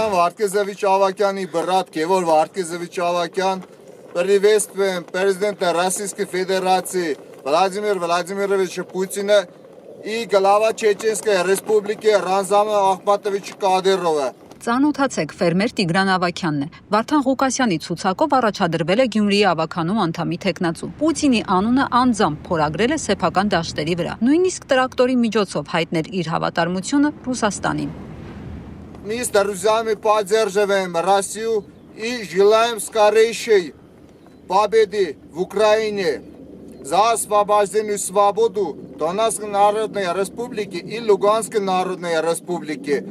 Капитан Варткезович Авакяни, брат Георг Варткезович Авакян, приветствуем президента Российской Федерации Владимира Владимировича Путина и глава Чеченской Республики Рамзана Ахматовича Кадырова. Ծանոթացեք ֆերմեր Տիգրան Ավագյանն է։ Վարդան Ղուկասյանի ցուցակով առաջադրվել է Գյումրիի ավագանու անդամի տեխնացու։ Պուտինի անունը անձամբ փորագրել է սեփական դաշտերի վրա։ Նույնիսկ տրակտորի միջոցով հայտնել իր հավատարմությունը Ռուսաստանին։ Мы с друзьями поддерживаем Россию и желаем скорейшей победы в Украине за освобождение свободу Донецкой Народной Республики и Луганской Народной Республики.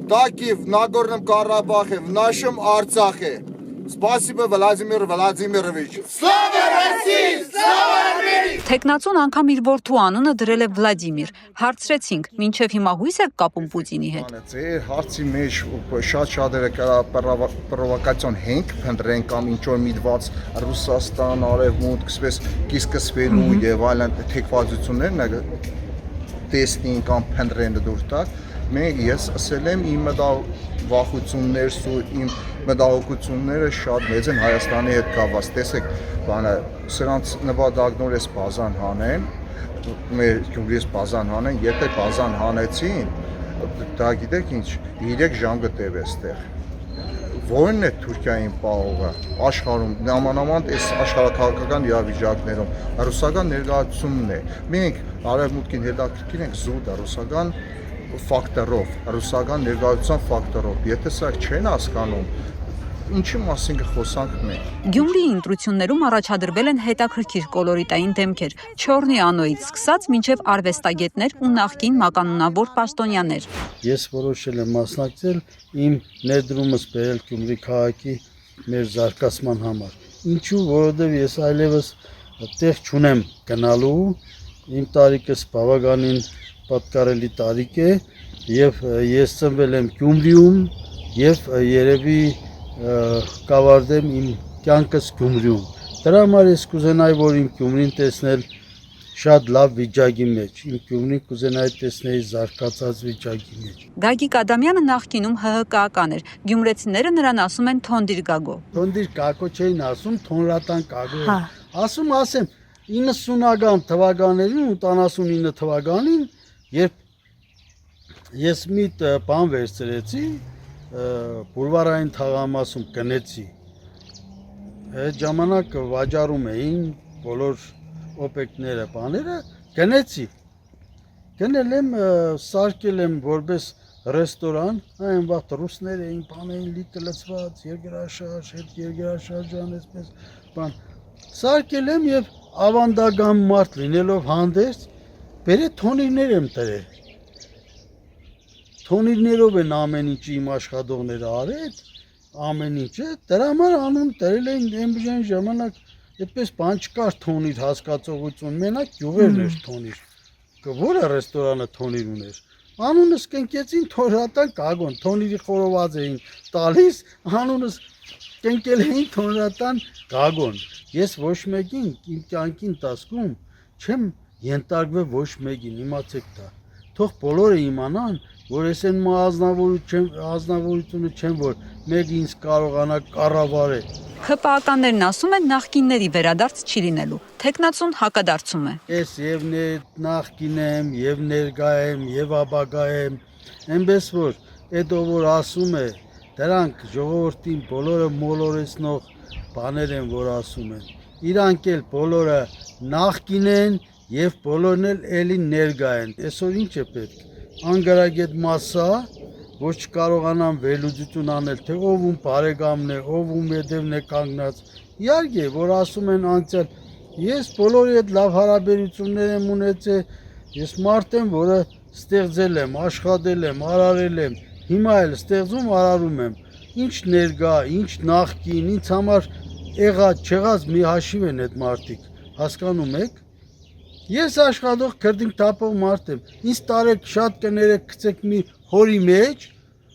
Так и в Нагорном Карабахе, в нашем Арцахе. Спасибо, Владимир Владимирович. Слава России! Слава Америке! Տեխնացուն անգամ իր որդու անունը դրել է Վլադիմիր։ Հարցրեցինք, մինչև հիմա հույս եք կապում Պուտինի հետ։ Ձեր հարցի մեջ շատ-շատերը պրովոկացիոն հենք փնտրեն կամ ինչ որ միտված Ռուսաստան, Արևմուտք, այսպես կիսկսվելու եւ այլն թեկվածություններն տեսնին կամ փնտրեն դուրս տակ։ Ես ասել եմ իմ վախություններս ու իմ մտահոգությունները շատ մեծ են Հայաստանի հետ կապված։ Տեսեք, բանը սրանց նվադագնորես բազան հանեն, մեր Գյումրիից բազան հանեն, եթե բազան հանեցին, դա գիտեք ինչ, 3 ժամ գտև էստեղ։ Որն է Թուրքիային պահողը աշխարհում, նամանավանդ այս աշխարհակաղակական իրավիճակներում ռուսական ներկայացումն է։ Մենք արևմուտքին հետաքրքիր ենք զուտ ռուսական ֆակտորով, ռուսական ներկայացության ֆակտորով։ Եթե սա չեն հասկանում, ինչի մասին կխոսանք մենք։ Գյումրիի ընտրություններում առաջադրվել են հետաքրքիր կոլորիտային դեմքեր, Չորնի անոյից սկսած մինչև արվեստագետներ ու նախկին մականունավոր պաշտոնյաներ։ Ես որոշել եմ մասնակցել իմ ներդրումս բերել Գյումրի քաղաքի մեր զարգացման համար։ Ինչու, որովհետև ես այլևս տեղ չունեմ գնալու, իմ տարիքս բավականին պատկառելի տարիք է եւ ես ծնվել եմ Գյումրիում եւ երևի կավարտեմ իմ կյանքս Գյումրիում։ Դրա համար ես կուզենայի, որ իմ Գյումրին տեսնել շատ լավ վիճակի մեջ, իմ Գյումրին կուզենայի տեսնել զարգացած վիճակի մեջ։ Գագիկ Ադամյանը նախկինում ՀՀԿ-ական էր։ Գյումրեցիները նրան ասում են Թոնդիր Գագո։ Թոնդիր Գագո չէին ասում, Թոնրատան Գագո։ Ասեմ 90-ական թվականներին ու 79 թվականին, երբ ես մի բան վերցրեցի, բուլվարային թաղամասում գնեցի։ Այդ ժամանակ վաճառում էին բոլոր օպեկտները, բաները, գնեցի։ Գնել եմ, սարքել եմ որպես ռեստորան, այն վաղ ռուսներ էին, բան էին լիքը լցված, երկրաշարժ, հետ երկրաշարժան, այսպես բան։ Սարքել եմ եւ ավանդական մարդ լինելով հանդերձ, բերե թոնիրներ եմ տրել։ Թոնիրներով են ամեն ինչ իմ աշխատողները արել, ամեն ինչը, դրա համար անուն տրել են այն ժամանակ, այդպես բան չկար թոնիր հասկացողություն, մենակ գյուղերն էր թոնիր, որը ռեստորանը թոնիր ուներ։ Անունս կնկեցին Թոնրատան Գագոն, թոնիրի խորոված էին տալիս, անունս կնկել էին Թոնրատան Գագոն։ Ես ոչ մեկին իմ կյանքի ընթացքում չեմ ենթարկվել ոչ մեկին, իմացեք դա։ Թող բոլորը իմանան, որ ես այն ազնվորությունը չեմ, որ մեկը ինձ կարողանա կառավարել։ ՀՊԱ-ականներն ասում են նախկինների վերադարձ չի լինելու։ Տեխնացուն հակադարձում է։ Ես եւ նախկին եմ, եւ ներկա եմ, եւ ապագա եմ, այնպես որ այդ որ ասում է, դրանք ժողովրդին բոլորը մոլորեցնող բաներ են, որ ասում են։ Իրանք էլ բոլորը նախկին են եւ բոլորն էլ էլի ներկա են։ Այսօր ինչ է պետք։ Անգարագետ մասա, որ չկարողանան վերլուծություն անել, թե ով ում բարեկամն է, ով ում հետևն է կանգնած։ Իհարկե, որ ասում են անցյալ, ես բոլորի հետ լավ հարաբերություններ եմ ունեցել, ես մարդ եմ, որը ստեղծել եմ, աշխատել եմ, արարել եմ, հիմա էլ ստեղծում արարում եմ։ Ինչ ներկա, ինչ նախկին, ինձ համար եղած, չեղած մի հաշիվ են այդ մարդիկ, հասկանում եք։ Ես աշխատող քրդինք թափող մարդ եմ, ինձ տարեք շատ կներեք գցեք մի հորի մեջ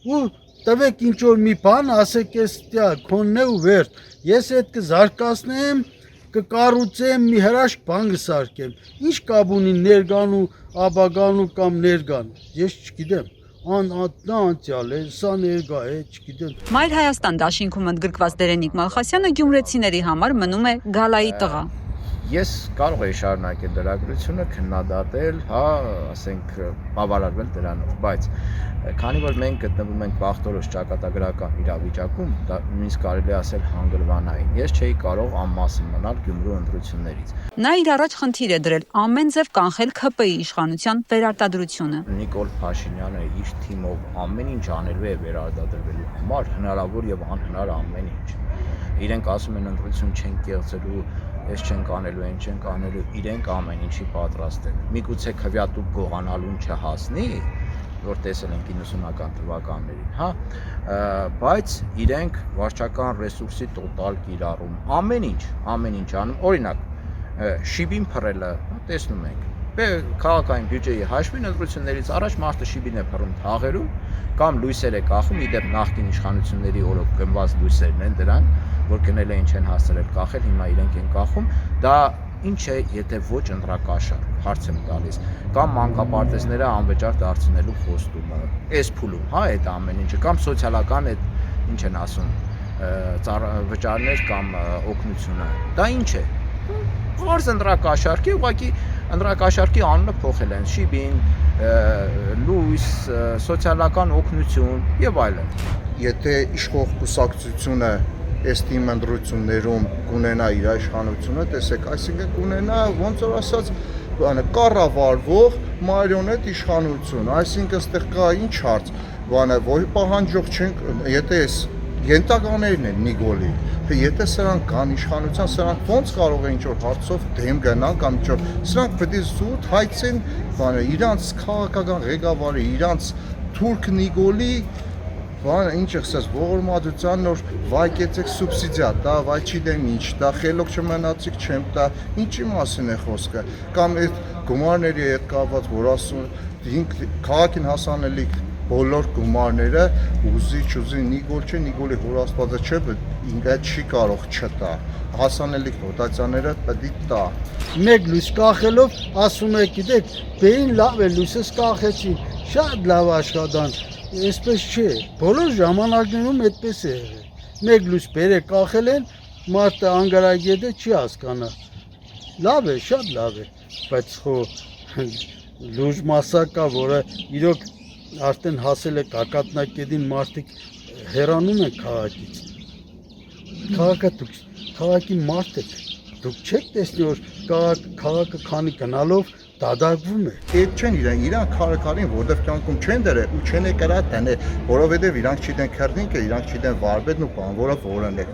ու տվեք ինչ որ մի բան, ասեք ես տյա քոնն է ու վերջ, ես այդ կզարգացնեմ, կկառուցեմ մի հրաշք բան կսարքեմ, ինչ կապ ունի ներկան ու ապագան ու կամ ներկան, ես չգիտեմ, նա անցյալ է, սա ներկա է, չգիտեմ։ Մայր Հայաստան դաշինքում ընդգրկված Դերենիկ Մալխասյանը գյումրեցիների համար մնում է գալայի տղա։ Ես կարող եի շարունակել լրագրությունը, քննադատել, հա, ասենք, բավարարվել դրանով, բայց քանի որ մենք գտնվում ենք բախտորոշ ճակատագրական իրավիճակում, դա նույնիսկ կարելի է ասել հանգրվանային։ Ես չէի կարող անմասն մնալ Գյումրու ընտրություններից։ Նա իր առաջ խնդիր է դրել ամեն ձև կանխել ՔՊ-ի իշխանության վերարտադրությունը։ Նիկոլ Փաշինյանը իր թիմով ամեն ինչ անելու է վերարտադրվելու համար, հնարավոր եւ անհնար ամեն ինչ։ Իրենք ասում են ընտրություն չեն կեղծելու, ես չենք անելու, այն չենք անելու, իրենք ամեն ինչի պատրաստ են։ Միգուցե քվյատու գողանալուն չհասնի, որ տեսել ենք 90-ական թվականներին, հա, բայց իրենք վարչական ռեսուրսի տոտալ կիրառում, ամեն ինչ անում, օրինակ, շիբին փռելը, տեսնում ենք, քաղաքային բյուջեի հաշվին ընտրություններից առաջ մարդը շիբին է փռում թաղերում, կամ լույսեր է կախում, իդեպ նախկին իշխանությունների օրոք գնված լույսերն են դրան, որ գնել էին չեն հասցրել կախել, հիմա իրենք են կախում, դա ինչ է, եթե ոչ ընտրակաշար, հարց եմ տալիս, կամ մանկապարտեզները անվճար դարձնելու խոստումը, այս փուլում, հա, այդ ամեն ինչը, կամ սոցիալական այդ, ինչ են ասում, վճարներ կամ օգնությունը, դա ինչ է, որս ընտրակաշարք է, ուղղակի ընտրակաշարքի անունը փոխել են, շիբին, լույս, սոցիալական օգնություն եւ այլն։ Եթե իշխող կուսակցությունը այս թիմ ընտրություններում կունենա իր իշխանությունը, տեսեք, այսինքն կունենա ոնց որ ասած կառավարվող մարիոնետ իշխանություն, այսինքն այստեղ կա ինչ հարց, որ պահանջող չենք, եթե այս ենթականերն են Նիկոլի, եթե սրանք կան իշխանության, սրանք ոնց կարող է ինչ-որ հարցով դեմ գնան կամ ինչ-որ, սրանք պետք է զուտ հայցեն իրանց քաղաքական ղեկավարի, իրանց թուրք Նիկոլի, ինչ եղսես ողորմածության նոր վայ կեցեք սուբսիդիա, դա վայ չգիտեմ ինչ, դա խելոք չմնացիք չեմ տա, ինչի մասին է խոսքը, կամ այդ գումարների հետ կապված, որ ասում քաղաքին հասանելիք բոլոր գումարները ուզի Նիկոլ չէ, Նիկոլի հորաստվածը չէ, ինքը չի կարող չտա, հասանելիք դոտացիաները պետք է տա։ Մեկ լույս կախելով ասում է, գիտեք, բեին լավ է, լույսս կախեցին, շատ լավ աշխատանք, այսպես չէ, բոլոր ժամանակներում այդպես է եղել։ Մեկ լույս բերե կախել են, մարդը անգարագետը չի հասկանա։ Լավ է, շատ լավ է, բայց լուրջ մասա կա, որը իրոք արդեն հասել է կակատնակետին, մարդիկ հեռանում են քաղաքից։ Քաղաքի մարդ եք, դուք չեք տեսնի, որ քաղաքը քանի գնալով դադարվում է։ Այդ չեն իրանք քարակարին, որտեղ կյանքում չեն դրել ու չեն եկրա տանել, որովհետև իրանք չիտեն քերնինքը, իրանք չիտեն վարպետն ու բանվորը որն է։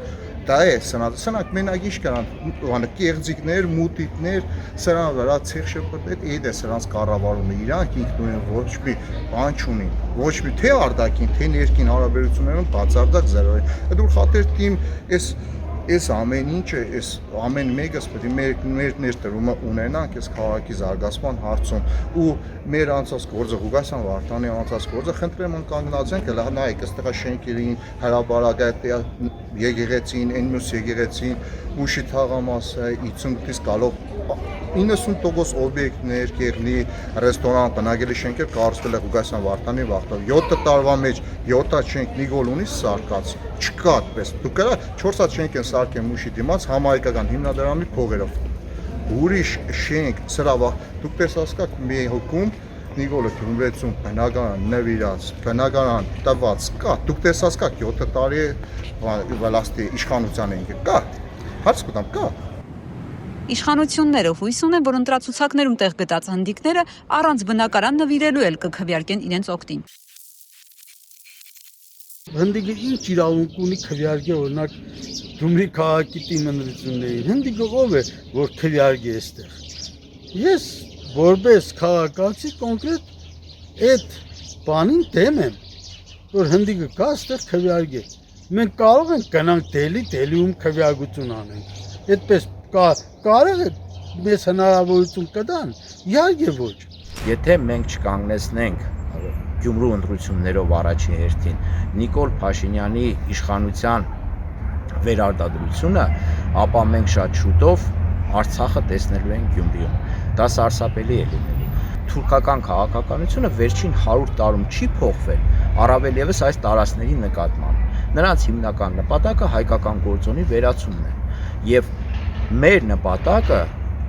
Դա է, սրանք մենակ ինչ կարան, կեղձիկներ, մուտիտներ, սրանք վրա ցեղ շփոթել, այդ է սրանք կառավարումը, իրանք ինքնուրույն ոչ մի բան չունին, ոչ մի թե արտաքին, թե ներքին հարաբերություններում բացարձակ զերո է։ Այդ որ խաթեր թիմ այս ամեն ինչը, այս ամեն մեկս պետք է մեր ներդրումը ունենանք այս քաղաքի զարգացման հարցում ու մեր անցած գործը Ղուկասյան Վարդանի անցած գործը խնդրեմ կանգնած ենք, հələ նայեք, այստեղ շենքերին, հրապարակը, եկեղեցին, այն մյուս եկեղեցին, Մուշի թաղամասը 50-ից գալով 90% օբյեկտներ, կեղնի, ռեստորան, բնակելի շենքեր կառուցվել է Ղուկասյան Վարդանի վաղտով 7 տարվա մեջ 7 շենք Նիկոլ ունի սարկած, չկա այդպես։ Դուք կարա 4 հատ շենք են սարքեն Մուշի դիմաց համահայկական հիմնադրամի փողերով։ Ուրիշ շենք, սրա վաղ դուք տեսածք մի հոգում Նիկոլը Գյումրեցում բնական նվիրած, բնական տված կա, դուք տեսածք 7 տարի վլաստի իշխանության են կա, հարց կտամ կա։ Իշխանությունները հույս ունեն, որ ընտրացուցակներում տեղ գտած հնդիկները առանց բնակարան նվիրելու էլ կքվեարկեն իրենց օգտին։ Հնդիկը ինչ իրավունք ունի քվեարկի, օրինակ Գյումրի քաղաքի թիմ ընտրություններին, հնդիկը ով է, որ քվեարկի այստեղ։ Ես որպես քաղաքացի կոնկրետ այդ բանին դեմ եմ, որ հնդիկը կա այստեղ քվեարկի։ Մենք կարող ենք գնանք Դելիում քվեարկություն անենք։ Այդպես կարող է մեզ հնարավորություն կտան, իհարկե ոչ։ Եթե մենք չկանգնեցնենք Գյումրու ընտրություններով առաջին հերթին Նիկոլ Փաշինյանի իշխանության վերարտադրությունը, ապա մենք շատ շուտով Արցախը տեսնելու ենք Գյումրիում։ Դա սարսափելի է լինելու։ թուրքական քաղաքականությունը վերջին 100 տարում չի փոխվել, առավել ևս այս տարածքների նկատմամբ։ Նրանց հիմնական նպատակը հայկական գործոնի վերացումն է եւ մեր նպատակը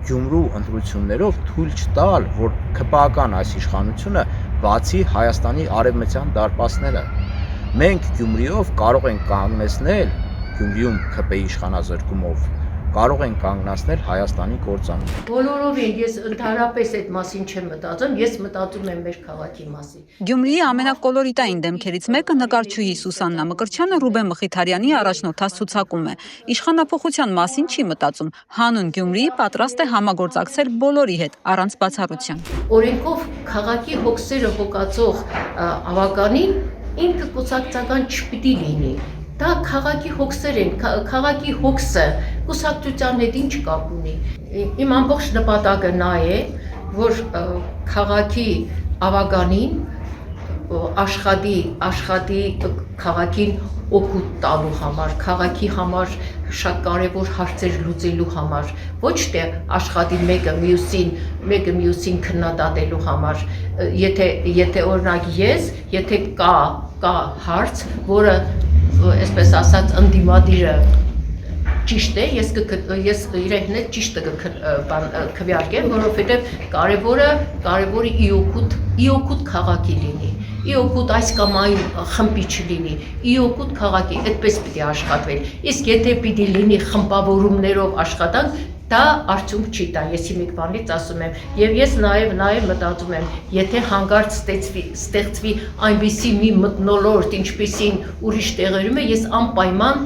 Գյումրու ընտրություններով թույլ չտալ, որ ԿՊԱ-ական այս իշխանությունը բացի Հայաստանի արևմտյան դարպասները։ Մենք Գյումրիով կարող ենք կանգնեցնել Գյումրիում ԿՊ-ի իշխանազրկումով կարող են կանգնացնել Հայաստանի կործանում։ Բոլորովին ես ընդհանրապես այդ մասին չեմ մտածում, ես մտածում եմ մեր քաղաքի մասին։ Գյումրիի ամենակոլորիտային դեմքերից մեկը նկարչուհի Սուսաննա Մկրտչյանը Ռուբեն Մխիթարյանի առաջնորդած ցուցակում է։ Իշխանափոխության մասին չի մտածում։ Հանուն Գյումրիի պատրաստ է համագործակցել բոլորի հետ, առանց բացառության։ Օրենքով քաղաքի հոգսերը հոգացող ավականին ինքը կուսակցական չպիտի լինի։ Դա քաղաքի հոգսեր են, քաղաքի հոգսը կուսակցության հետ ինչ կապ ունի։ Իմ ամբողջ նպատակը նա է, որ քաղաքի ավականին աշխատի քաղաքին օգուտ տալու համար, քաղաքի համար շատ կարևոր հարցեր լուծելու համար, ոչ թե աշխատի մեկը մյուսին քննադատելու համար։ Եթե օրինակ եթե կա հարց, որը այսպես ասած ընդդիմադիրը ճիշտ է, ես իրեն հետ ճիշտը քվեարկեմ, որովհետև կարևորը իօգուտ քաղաքի լինի, իօգուտ այս կամ այն խմբի չլինի, իօգուտ քաղաքի, այդպես պիտի աշխատվել։ Իսկ եթե պիտի լինի խմբավորումներով աշխատանք, դա արդյունք չի տա, ես հիմիկ բանից ասում եմ, եւ ես նաեւ մտածում եմ, եթե հանկարծ ստեղծվի այնպիսի մի մթնոլորտ, ինչպիսին ուրիշ տեղերում է, ես անպայման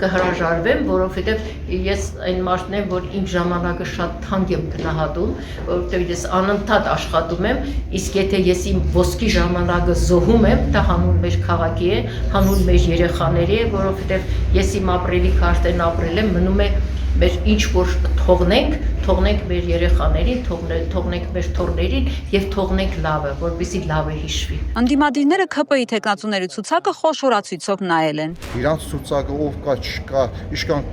կհրաժարվեմ, որովհետեւ ես այն մարդն եմ, որ իմ ժամանակը շատ թանկ եմ գնահատում, որովհետեւ ես անընդհատ աշխատում եմ, իսկ եթե ես իմ ոսկի ժամանակը զոհում եմ, դա հանուն մեր քաղաքի է, հանուն մեր երեխաների է, որովհետեւ ես իմ ապրելիքը արդեն ապրել եմ, մնում է մեր ինչ որ թողնենք մեր երեխաներին, թողնենք մեր թորներին եւ թողնենք լավը, որպեսզի լավը հիշվի։ Ընդդիմադիրները ԿՊ-ի տեխնացուների ցուցակը խոշորացույցով նայել են։ Իրանց ցուցակը ով կա, չկա, իշքան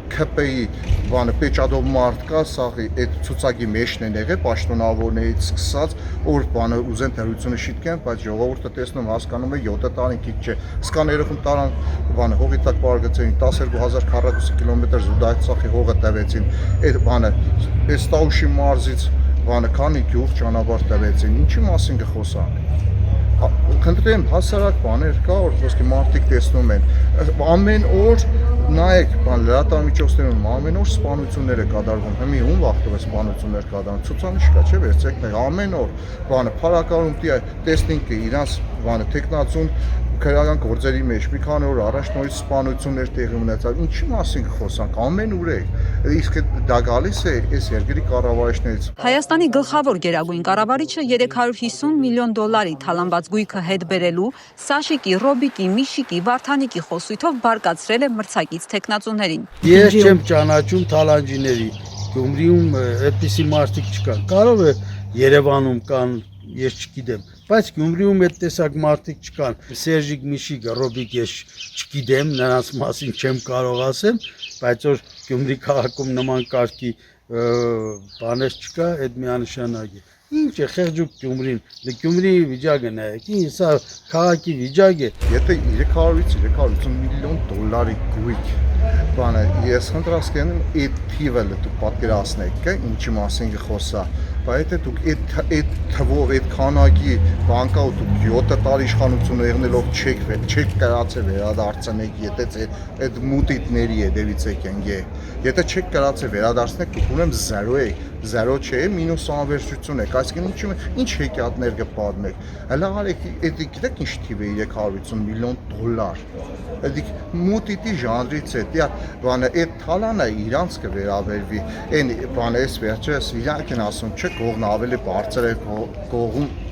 ԿՊ-ի բանը պեճադով մարդ կա, սաղի այդ ցուցակի մեջն են եղել պաշտոնավորներից սկսած, որ բանը ուզեն թերությունը շիտկեն, բայց ժողովուրդը տեսնում հասկանում է 7 տարին քիչ չէ։ Սկան երախում տարան բանը հողի տակ բարգացին 12000 քառակուսի կիլոմետր զուդայցախի հողը տվեցին։ Այդ բանը այս Տաուշի մարզից բանը քանի գյուղ ճանապարհ տվեցին։ Ինչի մասին կխոսանք։ Խնդրեմ հասարակ բաներ կա, որ ոսկե մարդիկ տեսնում են։ Ամեն օր նայեք, բան լրատվամիջոցներում ամեն օր սպանություններ է կատարվում։ Հիմի ում վախտով է սպանություններ կատարվում։ Ցուցանիշ կա, չէ՞, վերցեք ներ ամեն օր բանը փարականում տեսնենք իրանց բանը տեխնացուն քրեական գործերի մեջ մի քանի օր առաջ նույն սպանություններ տեղի ունեցավ։ Ինչի մասին կխոսանք, ամեն ուր է։ Իսկ դա գալիս է այս երկրի կառավարիչներից։ Հայաստանի գլխավոր գերագույն կառավարիչը 350 միլիոն դոլարի թալանված գույքը հետ բերելու Սաշիկի, Ռոբիկի, Միշիկի, Վարդանիկի խոսույթով բարկացրել է մրցակից տեխնացուներին։ Ես չեմ ճանաչում թալանջիների, Գյումրիում այդպիսի մարդիկ չկան։ Կարող է Երևանում կան, ես չգիտեմ, բայց Գյումրիում այդ տեսակ մարդիկ չկան։ Սերժիկ, Միշիկ, Ռոբիկ ես չգիտեմ, նրանց մասին չեմ կարող ասեմ, բայց որ Գյումրի քաղաքում նման կարգի բաներ չկա, այդ միանշանակ է։ Ինչ է խեղճուկ Գյումրին, Գյումրիի վիճակը նայեք, սա քաղաքի վիճակ է։ Եթե 300-ից 350 միլիոն դոլարի գույք բանը ես խնդրասկեն այդ թիվը դուք պատկերացնեք, ինչի մասին կխոսա, բայց եթե դուք այդ թվով այդ քանակի բանկա ու դուք 7 տարի իշխանություն եղնելով չեք կարացել վերադարձնեք, եթե այդ մուտիտների հետևից եկենք, եթե չեք կարացել վերադարձնեք, դուք ունեմ 0 եք, 0 չէ, մինուս անվերջություն եք, այսինքն ինչ հեքիաթներ կպատմեք, հələ արեք, այդ գիտեք ինչ թիվ է 350 միլիոն դոլար, այդ մուտիտի ժանրից է, բանը այդ թալանը իրանց կվերաբերվի, այն բանը էս վերջերս իրանք են ասում, չէ, կողմն ավելի բարձր է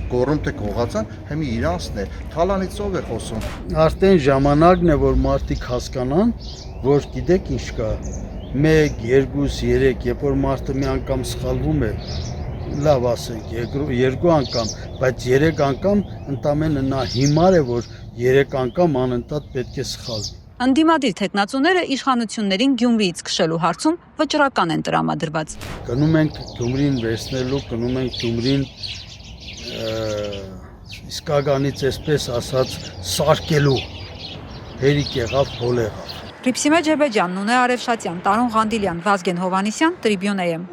գոռում թե կողացան, հիմի իրանցն է, թալանից ով է խոսում։ Արդեն ժամանակն է, որ մարդիկ հասկանան, որ գիտեք ինչ կա, 1, 2, 3, երբ որ մարդը մի անգամ սխալվում է, լավ ասենք, 2 անգամ, բայց 3 անգամ ընդամենը նա հիմար է, որ 3 անգամ անընդհատ պետք է սխալվի։ Ընդդիմադիր տեխնացուները իշխանություններին Գյումրիից քշելու հարցում վճռական են տրամադրված։ Գնում ենք Գյումրին վերցնելու, գնում ենք Գյումրին իսկականից այսպես ասած սարքելու։ Հերիք եղավ, հոլ եղավ։ Ռիփսիմե Ջեբեջյան, Նունե Արևշատյան, Տարոն Ղանդիլյան, Վազգեն Հովանիսյան, Տրիբյուն AM։